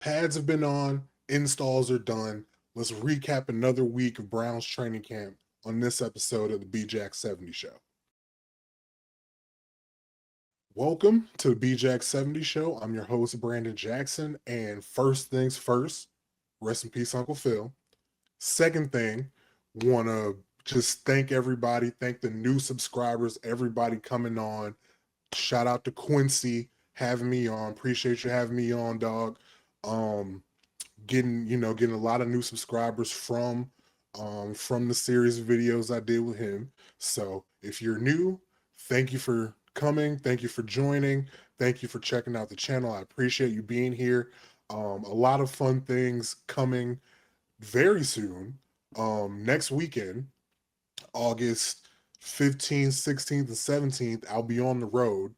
Pads have been on, installs are done. Let's recap another week of Browns training camp on this episode of the BJack 70 Show. Welcome to the BJack 70 Show. I'm your host, Brandon Jackson. And first things first, rest in peace, Uncle Phil. Second thing, want to just thank everybody, thank the new subscribers, everybody coming on. Shout out to Quincy having me on. Appreciate you having me on, dog. Um, getting a lot of new subscribers from the series of videos I did with him. So if you're new, thank you for coming, thank you for joining, thank you for checking out the channel. I appreciate you being here. A lot of fun things coming very soon. Next weekend, August 15th, 16th, and 17th, I'll be on the road.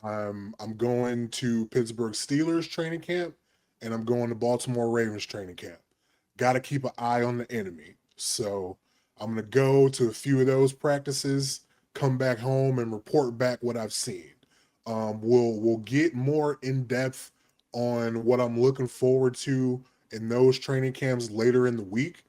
I'm going to Pittsburgh Steelers training camp, and I'm going to Baltimore Ravens training camp. Got to keep an eye on the enemy. So I'm gonna go to a few of those practices, come back home, and report back what I've seen. We'll get more in depth on what I'm looking forward to in those training camps later in the week.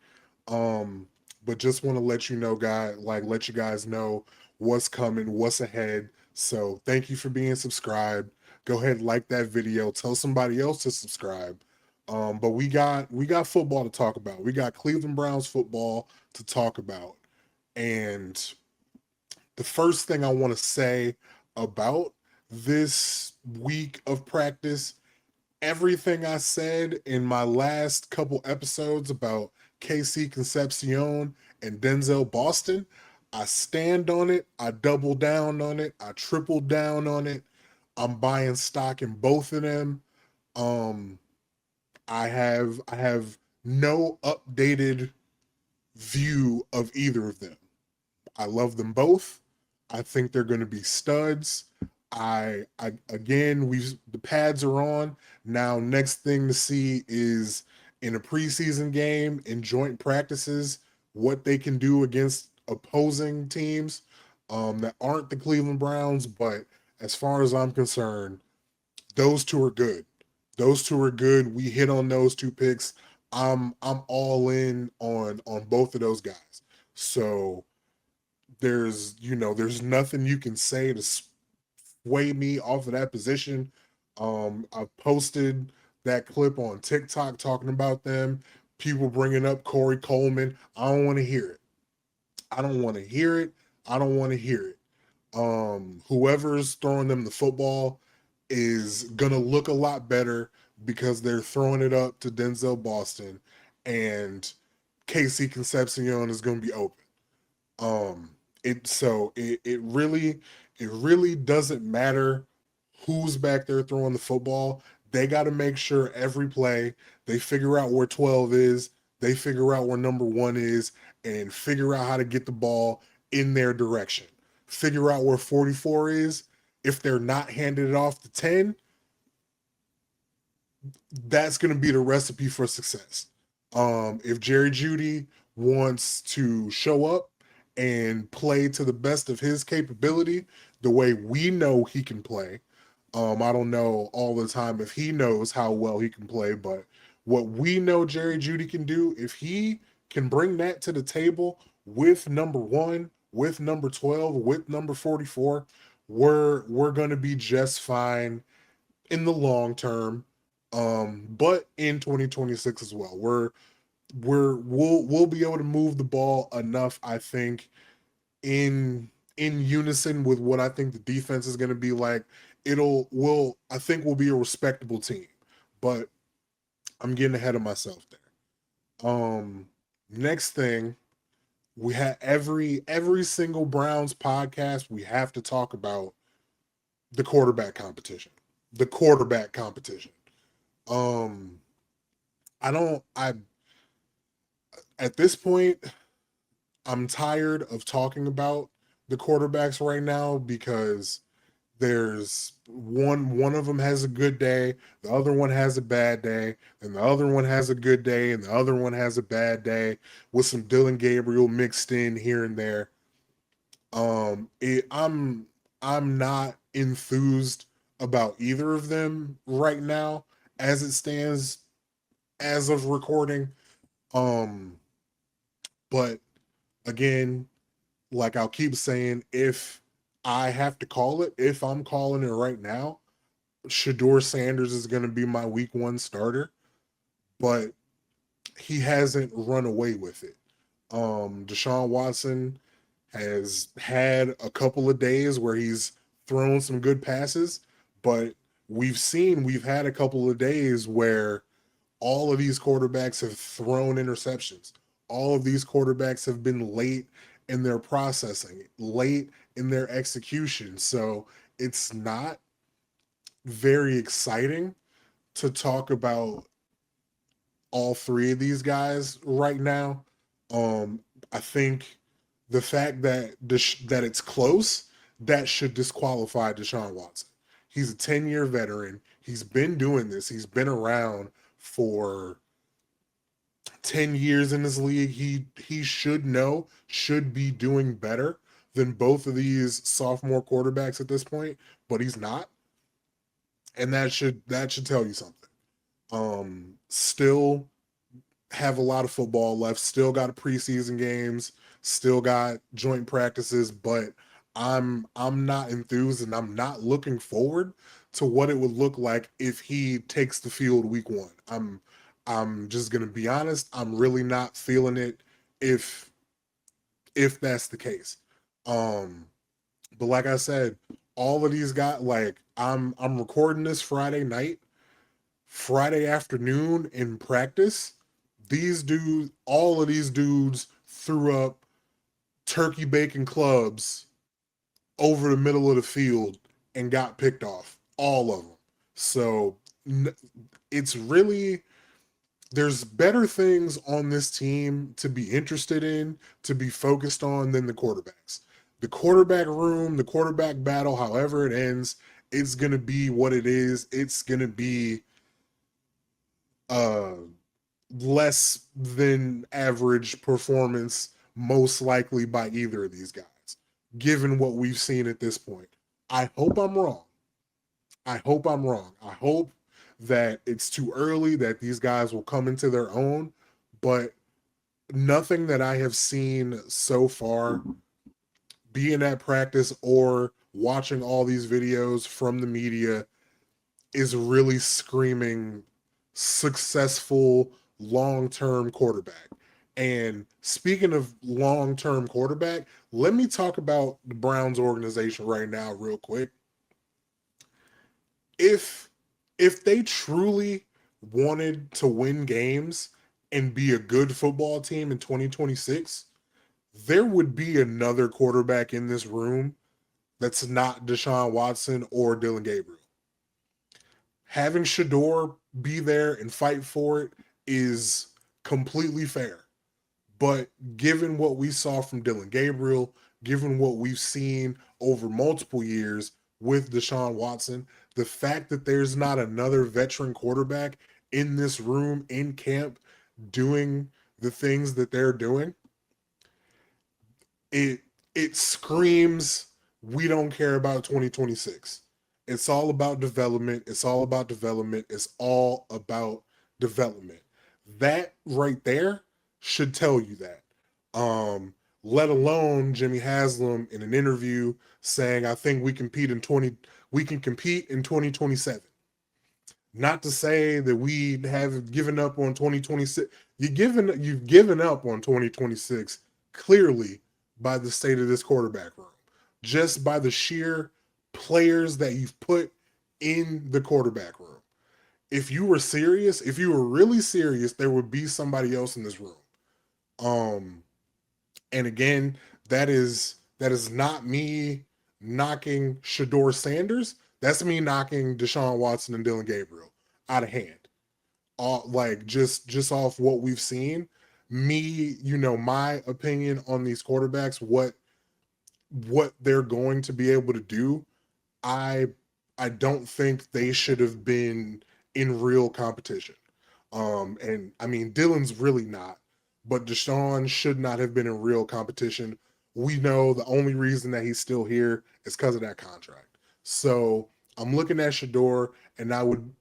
Um, but just want to let you know, let you guys know what's coming, what's ahead. So thank you for being subscribed. Go ahead and like that video. Tell somebody else to subscribe. But we got football to talk about. We got Cleveland Browns football to talk about. And the first thing I want to say about this week of practice, everything I said in my last couple episodes about KC Concepcion and Denzel Boston, I stand on it. I double down on it. I triple down on it. I'm buying stock in both of them. Um, I have no updated view of either of them. I love them both. I think they're going to be studs. I again, we the pads are on now. Next thing to see is in a preseason game in joint practices what they can do against opposing teams that aren't the Cleveland Browns. But as far as I'm concerned, those two are good. Those two are good. We hit on those two picks. I'm all in on both of those guys. So there's nothing you can say to sway me off of that position. I've posted that clip on TikTok talking about them. People bringing up Corey Coleman. I don't want to hear it. I don't want to hear it. I don't want to hear it. Whoever's throwing them the football is gonna look a lot better because they're throwing it up to Denzel Boston, and KC Concepcion is gonna be open. Um, it really doesn't matter who's back there throwing the football. They got to make sure every play they figure out where 12 is, they figure out where number 1 is, and figure out how to get the ball in their direction. Figure out where 44 is. If they're not handing it off to 10, that's going to be the recipe for success. If Jerry Jeudy wants to show up and play to the best of his capability, the way we know he can play, I don't know all the time if he knows how well he can play, but what we know Jerry Jeudy can do, if he can bring that to the table with number 1, with number 12, with number 44, we're going to be just fine in the long term. But in 2026 as well, we'll be able to move the ball enough, I think, in unison with what I think the defense is going to be like. I think we'll be a respectable team, but I'm getting ahead of myself there. Next thing, we have every single Browns podcast, we have to talk about the quarterback competition. The quarterback competition. Um, I don't. I At this point, I'm tired of talking about the quarterbacks right now because there's one of them has a good day, the other one has a bad day, and the other one has a good day, and the other one has a bad day with some Dylan Gabriel mixed in here and there. I'm not enthused about either of them right now as it stands as of recording. Um, but again, like I'll keep saying, if I have to call it, if I'm calling it right now, Shador Sanders is going to be my week 1 starter, but he hasn't run away with it. Deshaun Watson has had a couple of days where he's thrown some good passes, but we've had a couple of days where all of these quarterbacks have thrown interceptions. All of these quarterbacks have been late in their processing, late in their execution. So it's not very exciting to talk about all three of these guys right now. Um, I think the fact that that it's close, that should disqualify Deshaun Watson. He's a 10-year veteran. He's been doing this. He's been around for 10 years in this league. He should know, should be doing better than both of these sophomore quarterbacks at this point, but he's not. And that should tell you something. Still have a lot of football left, still got preseason games, still got joint practices, but I'm not enthused and I'm not looking forward to what it would look like if he takes the field week 1. I'm just going to be honest, I'm really not feeling it if that's the case. Um but like I said, all of these guys, like I'm recording this Friday night, Friday afternoon in practice, these dudes, all of these dudes threw up turkey bacon clubs over the middle of the field and got picked off. All of them. So it's really, there's better things on this team to be interested in, to be focused on than the quarterbacks. The quarterback room, the quarterback battle, however it ends, it's going to be what it is. It's going to be uh less than average performance, most likely by either of these guys, given what we've seen at this point. I hope I'm wrong. I hope I'm wrong. I hope that it's too early, that these guys will come into their own, but nothing that I have seen so far, being at practice or watching all these videos from the media, is really screaming successful long-term quarterback. And speaking of long-term quarterback, let me talk about the Browns organization right now real quick. If they truly wanted to win games and be a good football team in 2026, there would be another quarterback in this room that's not Deshaun Watson or Dylan Gabriel. Having Shador be there and fight for it is completely fair. But given what we saw from Dylan Gabriel, given what we've seen over multiple years with Deshaun Watson, the fact that there's not another veteran quarterback in this room in camp doing the things that they're doing, it screams we don't care about 2026. It's all about development. It's all about development. It's all about development. That right there should tell you that. Let alone Jimmy Haslam in an interview saying, I think we can compete in 2027. Not to say that we have given up on 2026. You've given up on 2026 clearly by the state of this quarterback room. Just by the sheer players that you've put in the quarterback room. If you were serious, if you were really serious, there would be somebody else in this room. Um, and again, that is not me knocking Shador Sanders. That's me knocking Deshaun Watson and Dylan Gabriel out of hand. Like just off what we've seen. Me, my opinion on these quarterbacks, what they're going to be able to do, I I don't think they should have been in real competition. And I mean Dylan's really not, but Deshaun should not have been in real competition. We know the only reason that he's still here is because of that contract. So I'm looking at Shador, and I would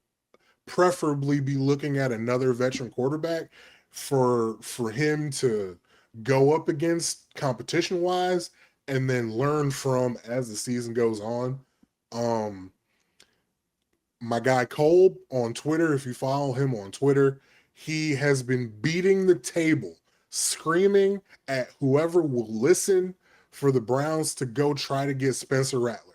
preferably be looking at another veteran quarterback for him to go up against competition wise and then learn from as the season goes on. Um, my guy Cole on Twitter, if you follow him on Twitter, he has been beating the table, screaming at whoever will listen for the Browns to go try to get Spencer Rattler.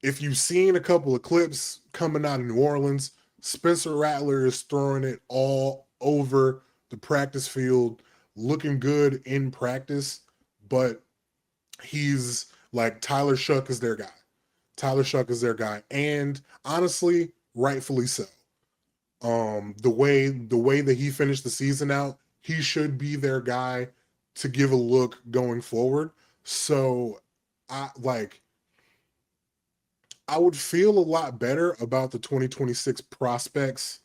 If you've seen a couple of clips coming out of New Orleans, Spencer Rattler is throwing it all over the practice field, looking good in practice, but he's like Tyler Shough is their guy. Tyler Shough is their guy, and honestly, rightfully so. The way that he finished the season out, he should be their guy to give a look going forward. So, I would feel a lot better about the 2026 prospects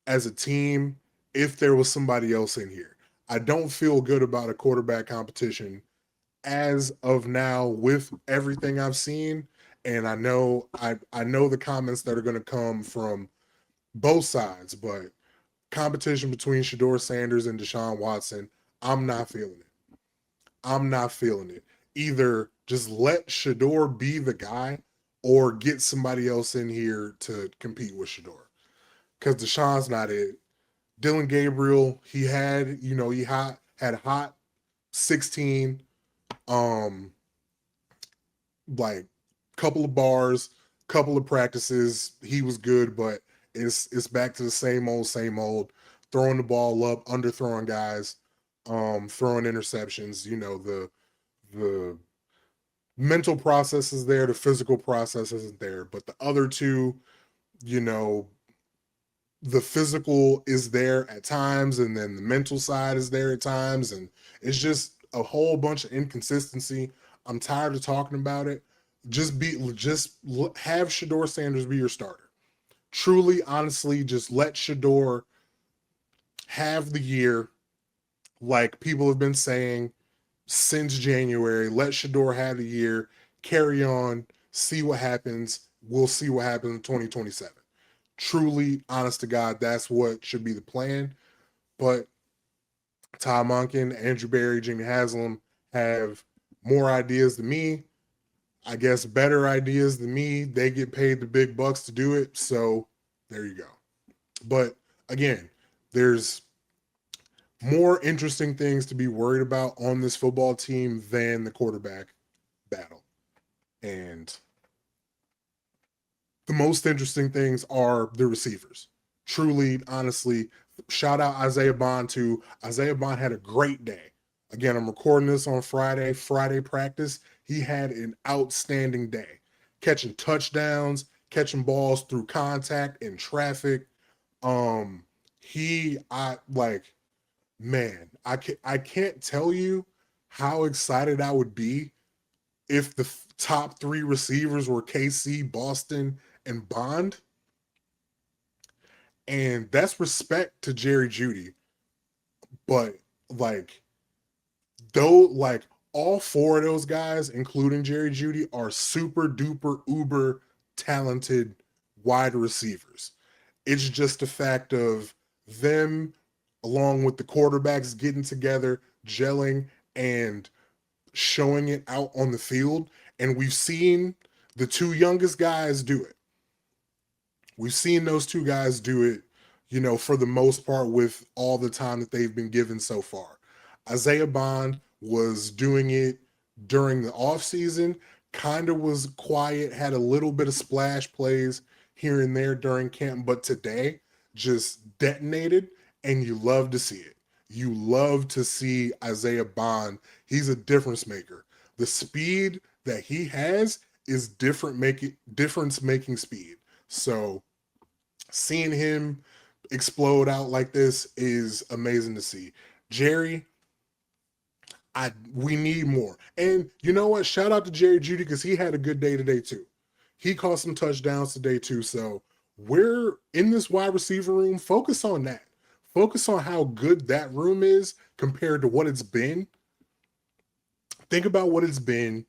as a team if there was somebody else in here. I don't feel good about a quarterback competition as of now with everything I've seen, and I know the comments that are going to come from both sides, but competition between Shedeur Sanders and Deshaun Watson, I'm not feeling it. I'm not feeling it. Either just let Shedeur be the guy or get somebody else in here to compete with Shedeur. Because Deshaun's not it. Dylan Gabriel, had hot 16, um, like couple of bars, couple of practices. He was good, but it's back to the same old, throwing the ball up, underthrowing guys, throwing interceptions. The mental process is there, the physical process isn't there. But the other two, you know, the physical is there at times, and then the mental side is there at times, and it's just a whole bunch of inconsistency. I'm tired of talking about it. Have Shedeur Sanders be your starter. Truly, honestly, just let Shedeur have the year, like people have been saying since January. Let Shedeur have the year, carry on, see what happens. We'll see what happens in 2027. Truly, honest to God, that's what should be the plan. But Todd Monken, Andrew Berry, Jimmy Haslam have more ideas than me. I guess better ideas than me. They get paid the big bucks to do it. So there you go. But again, there's more interesting things to be worried about on this football team than the quarterback battle. And the most interesting things are the receivers. Truly, honestly, shout out Isaiah Bond too. Isaiah Bond had a great day. Again, I'm recording this on Friday practice. He had an outstanding day, catching touchdowns, catching balls through contact in traffic. He, I like, man, I can't tell you how excited I would be if the top three receivers were KC, Boston, and Bond. And that's respect to Jerry Jeudy. But like like all four of those guys, including Jerry Jeudy, are super duper uber talented wide receivers. It's just a fact of them along with the quarterbacks getting together, gelling, and showing it out on the field. And we've seen the two youngest guys do it. We've seen those two guys do it, for the most part with all the time that they've been given so far. Isaiah Bond was doing it during the offseason, kind of was quiet, had a little bit of splash plays here and there during camp, but today just detonated, and you love to see it. You love to see Isaiah Bond. He's a difference maker. The speed that he has is difference making speed. So seeing him explode out like this is amazing to see. Jerry, we need more. And you know what? Shout out to Jerry Jeudy because he had a good day today too. He caught some touchdowns today too. So we're in this wide receiver room. Focus on that. Focus on how good that room is compared to what it's been. Think about what it's been.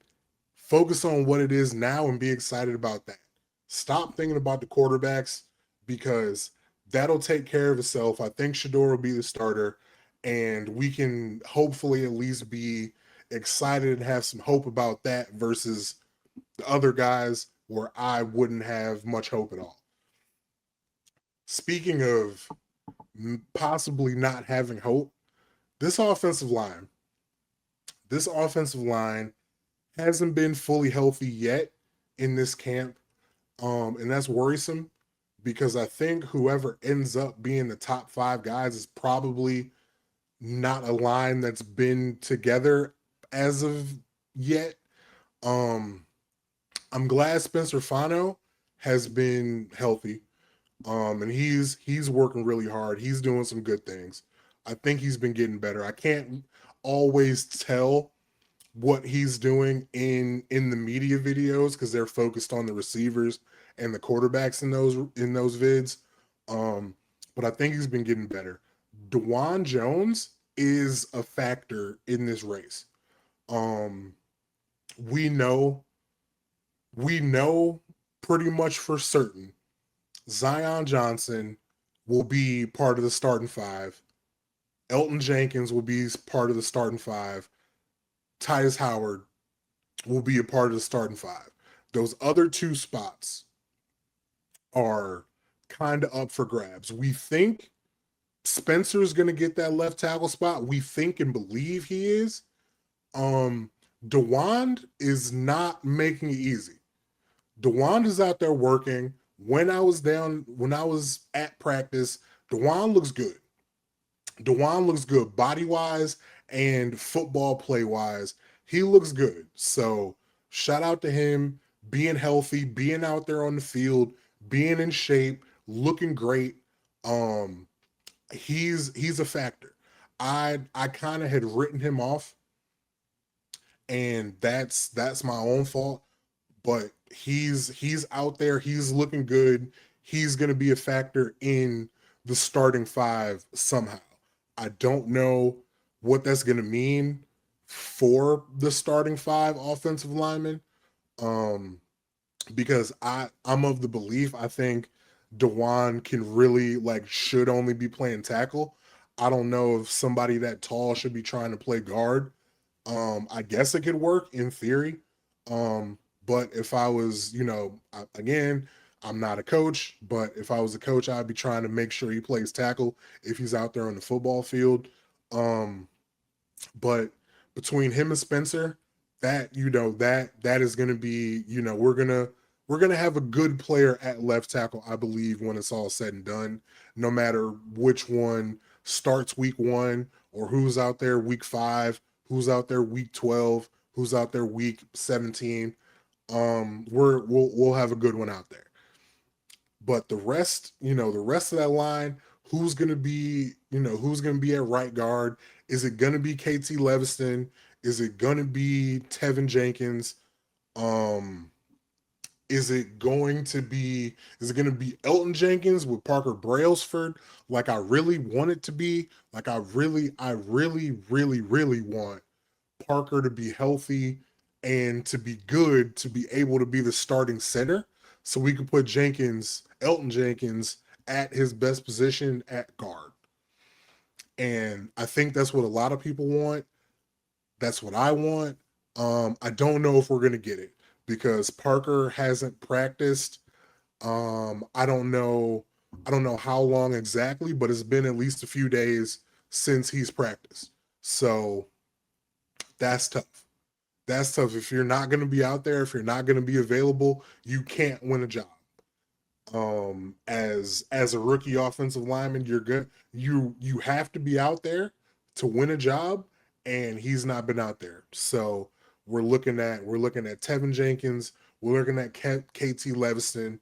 Focus on what it is now and be excited about that. Stop thinking about the quarterbacks. because that'll take care of itself. I think Shador will be the starter, and we can hopefully at least be excited and have some hope about that versus the other guys where I wouldn't have much hope at all. Speaking of possibly not having hope, this offensive line, this offensive line hasn't been fully healthy yet in this camp. And that's worrisome because I think whoever ends up being the top 5 guys is probably not a line that's been together as of yet. I'm glad Spencer Fano has been healthy. And he's working really hard. He's doing some good things. I think he's been getting better. I can't always tell what he's doing in the media videos because they're focused on the receivers and the quarterbacks in those vids. But I think he's been getting better. DeJuan Jones is a factor in this race. We know pretty much for certain Zion Johnson will be part of the starting 5. Elton Jenkins will be part of the starting 5. Tyus Howard will be a part of the starting 5. Those other 2 spots are kind of up for grabs. We think Spencer's going to get that left tackle spot. We think and believe he is. DeJuan is not making it easy. DeJuan is out there working. When I was at practice, DeJuan looks good. DeJuan looks good body-wise and football play-wise. He looks good. So shout out to him being healthy, being out there on the field, being in shape, looking great. He's a factor. I kind of had written him off, and that's my own fault. But he's out there. He's looking good. He's going to be a factor in the starting 5 somehow. I don't know what that's going to mean for the starting 5 offensive linemen, because I'm of the belief I think DeJuan can really should only be playing tackle. I don't know if somebody that tall should be trying to play guard. I guess it could work in theory. But if I was, again, I'm not a coach, but if I was a coach, I'd be trying to make sure he plays tackle if he's out there on the football field. But between him and Spencer, that is going to be, we're gonna have a good player at left tackle, I believe, when it's all said and done. No matter which one starts week 1 or who's out there week 5, who's out there week 12, who's out there week 17. We'll have a good one out there. But the rest of that line, who's gonna be at right guard? Is it gonna be KT Leviston? Is it gonna be Tevin Jenkins? Is it going to be Elton Jenkins with Parker Brailsford like I really want it to be? Like I really want Parker to be healthy and to be good, to be able to be the starting center, so we can put Elton Jenkins, at his best position at guard. And I think that's what a lot of people want. That's what I want. I don't know if we're going to get it because Parker hasn't practiced. I don't know how long exactly, but it's been at least a few days since he's practiced. So that's tough. That's tough. If you're not going to be out there, if you're not going to be available, you can't win a job. As a rookie offensive lineman, you're good. You have to be out there to win a job, and he's not been out there. So we're looking at Tevin Jenkins. We're looking at KT Leviston.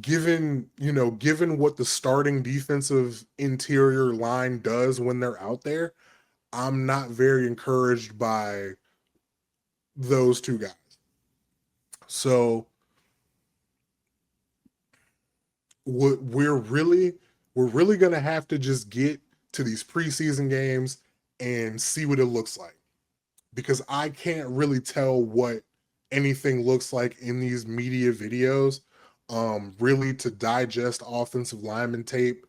Given what the starting defensive interior line does when they're out there, I'm not very encouraged by those 2 guys. So we're really going to have to just get to these preseason games and see what it looks like, because I can't really tell what anything looks like in these media videos. Really, to digest offensive lineman tape,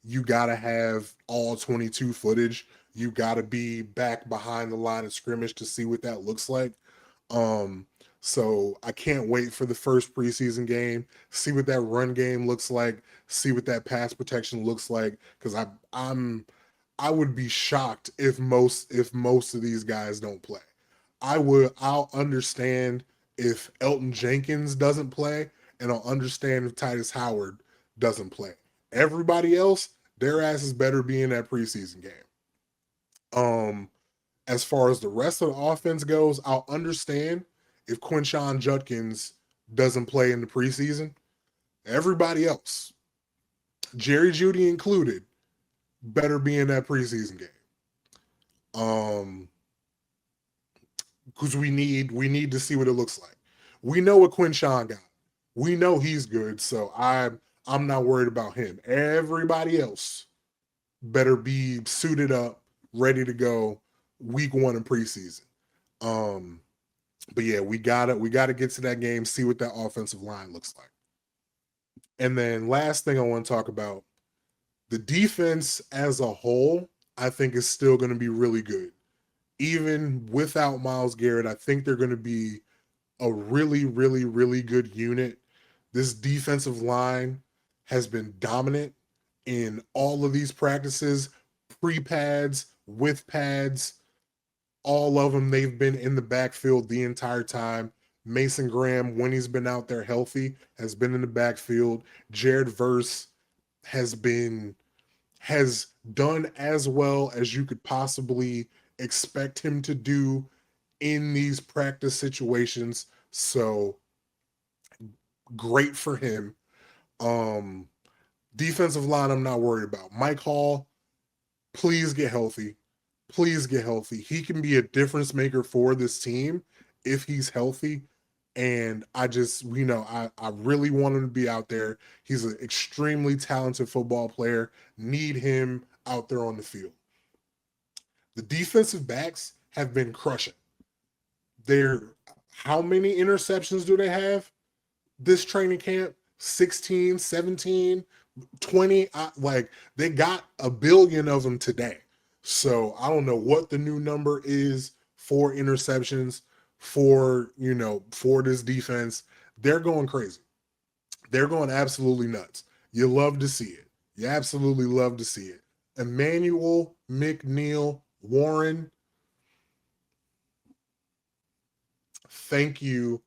you got to have all 22 footage. You got to be back behind the line of scrimmage to see what that looks like. Um, so I can't wait for the first preseason game, see what that run game looks like, see what that pass protection looks like. Because I would be shocked if most of these guys don't play. I'll understand if Elton Jenkins doesn't play, and I'll understand if Titus Howard doesn't play. Everybody else, their asses better be in that preseason game. Um, as far as the rest of the offense goes, I'll understand if Quinshon Judkins doesn't play in the preseason. Everybody else, Jerry Jeudy included, better be in that preseason game. Because we need to see what it looks like. We know what Quinshon got. We know he's good, so I'm not worried about him. Everybody else better be suited up, ready to go week one in preseason. Um, but yeah, we gotta get to that game, see what that offensive line looks like. And then last thing I want to talk about, the defense as a whole, I think is still going to be really good. Even without Myles Garrett, I think they're going to be a really, really, really good unit. This defensive line has been dominant in all of these practices, pre pads, with pads, all of them. They've been in the backfield the entire time. Mason Graham, when he's been out there healthy, has been in the backfield. Jared Verse has been has done as well as you could possibly expect him to do in these practice situations. So great for him. Um, Defensive line, I'm not worried about. Mike Hall, please get healthy. Please get healthy. He can be a difference maker for this team if he's healthy. And I really want him to be out there. He's an extremely talented football player. Need him out there on the field. The defensive backs have been crushing. They're How many interceptions do they have this training camp? 16, 17, 20. Like they got a billion of them today. So I don't know what the new number is for interceptions for this defense. They're going crazy. They're going absolutely nuts. You love to see it. You absolutely love to see it. Emmanuel McNeil Warren, thank you.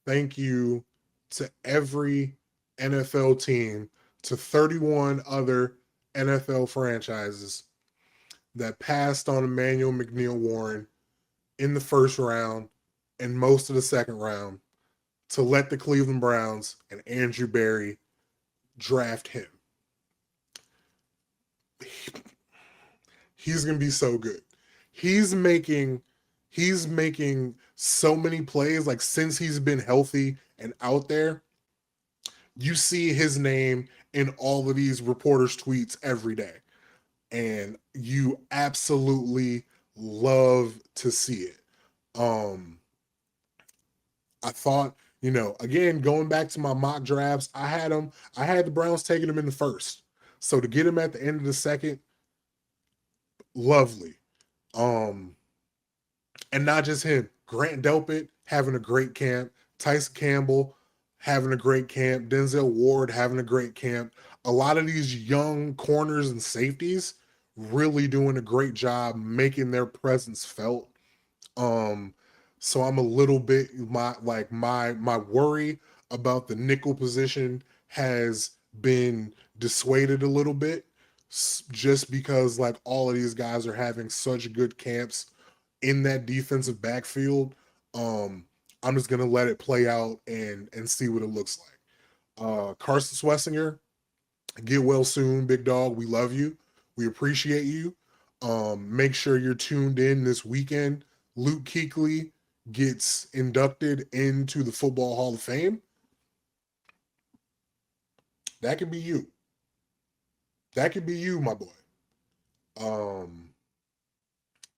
Thank you to every NFL team, to 31 other NFL franchises that passed on Emmanuel McNeil Warren in the first round and most of the second round to let the Cleveland Browns and Andrew Berry draft him. He's going to be so good. He's making he's making so many plays, like since he's been healthy and out there. You see his name in all of these reporters' tweets every day, and you absolutely love to see it. Um, I thought, again, going back to my mock drafts, I had the Browns taking him in the first. So to get him at the end of the second, lovely. Um, and not just him, Grant Delpit having a great camp, Tyson Campbell having a great camp, Denzel Ward having a great camp. A lot of these young corners and safeties really doing a great job making their presence felt. Um, so I'm a little bit my worry about the nickel position has been dissuaded a little bit, just because like all of these guys are having such good camps in that defensive backfield. Um, I'm just gonna let it play out and see what it looks like. Carson Swessinger, get well soon, big dog. We love you. We appreciate you. Make sure you're tuned in this weekend. Luke Kuechly gets inducted into the Football Hall of Fame. That could be you. That could be you, my boy. Um,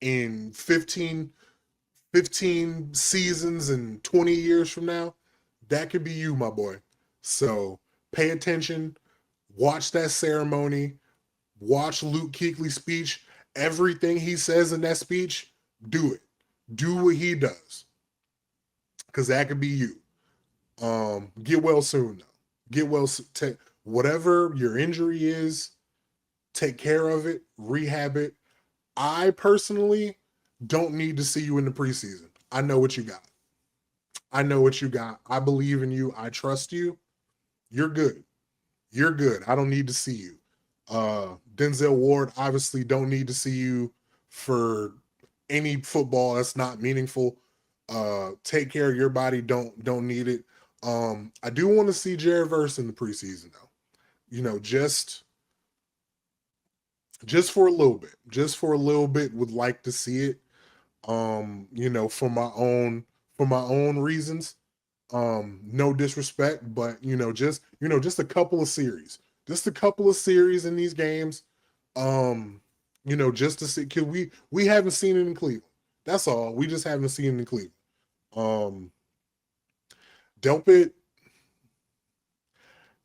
in 15 seasons and 20 years from now, that could be you, my boy. So pay attention, watch that ceremony, watch Luke Kuechly's speech. Everything he says in that speech, do it. Do what he does. Because that could be you. Get well soon, though. Get well. Take whatever your injury is, take care of it, rehab it. I personally don't need to see you in the preseason. I know what you got. I know what you got. I believe in you. I trust you. You're good. You're good. I don't need to see you. Denzel Ward, obviously don't need to see you for any football that's not meaningful. Take care of your body. Don't need it. I do want to see Jared Verse in the preseason though. You know, just for a little bit. Just for a little bit would like to see it. You know, for my own reasons. No disrespect, but just a couple of series. Just a couple of series in these games. Just to see, cause we haven't seen it in Cleveland. That's all. We just haven't seen it in Cleveland. Um Delpit,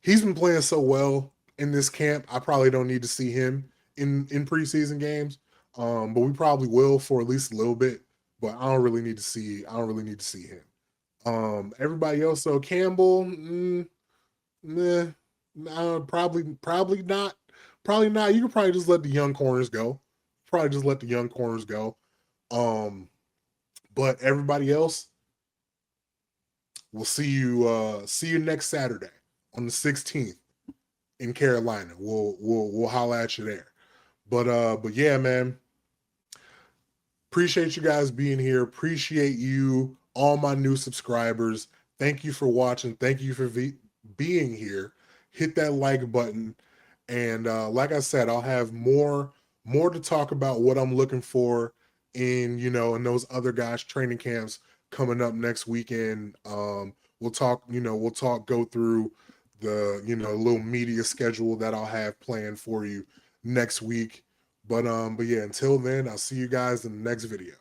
he's been playing so well in this camp. I probably don't need to see him in preseason games. But we probably will for at least a little bit. But I don't really need to see him. Everybody else, so Campbell, nah, probably not. Probably not. You can probably just let the young corners go. Probably just let the young corners go. Um, but everybody else, we'll see you next Saturday on the 16th in Carolina. We'll holla at you there. But yeah, man. Appreciate you guys being here. Appreciate you, all my new subscribers. Thank you for watching. Thank you for being here. Hit that like button, and like I said, I'll have more to talk about what I'm looking for in those other guys' training camps coming up next weekend. We'll talk, go through the little media schedule that I'll have planned for you next week. But yeah, until then, I'll see you guys in the next video.